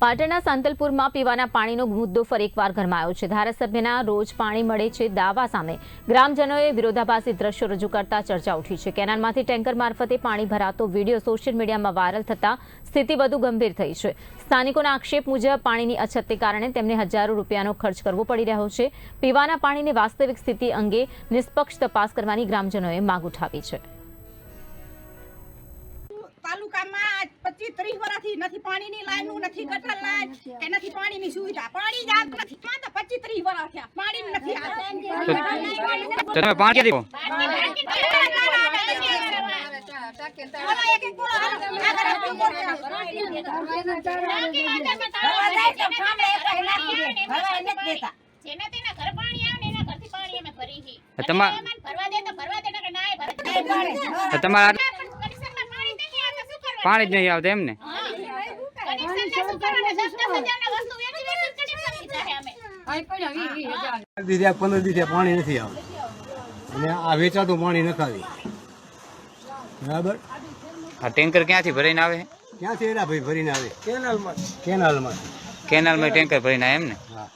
પાટણના સાંતલપુરમાં પીવાના પાણીનો મુદ્દો ફરી એકવાર ગરમાયો છે। ધારાસભ્યના રોજ પાણી મળે છે દાવા સામે ગ્રામજનોએ વિરોધાભાસી દ્રશ્યો રજૂ કરતા ચર્ચા ઉઠી છે। કેનાલમાંથી ટેન્કર મારફતે પાણી ભરાતો વિડીયો સોશિયલ મીડિયામાં વાયરલ થતા સ્થિતિ વધુ ગંભીર થઈ છે। સ્થાનિકોના આક્ષેપ મુજબ પાણીની અછતને કારણે તેમને હજારો રૂપિયાનો ખર્ચ કરવો પડી રહ્યો છે। પીવાના પાણીની વાસ્તવિક સ્થિતિ અંગે નિષ્પક્ષ તપાસ કરવાની ગ્રામજનોએ માંગ ઉઠાવી છે। તાલુકામાં 25-30 વર્ષથી નથી પાણીની લાઈનો નથી ગટર લાઈન કે નથી પાણીની સુવિધા પાણી જ આવતું નથી માં તો 25-30 વર્ષ થયા પાણી નથી આવતું। તમે પાણી ક્યાંથી તમારા પાણી જ નહીં આવતું એમને દીધા 15 દિવસે પાણી નથી આવતું અને આ વેચાતું પાણી નખાવી બરાબર। આ ટેન્કર ક્યાંથી ભરીને આવે? ક્યાંથી એના ભાઈ ભરીને આવે? કેનાલમાં કેનાલમાં ટેન્કર ભરીને આવે એમને। હા।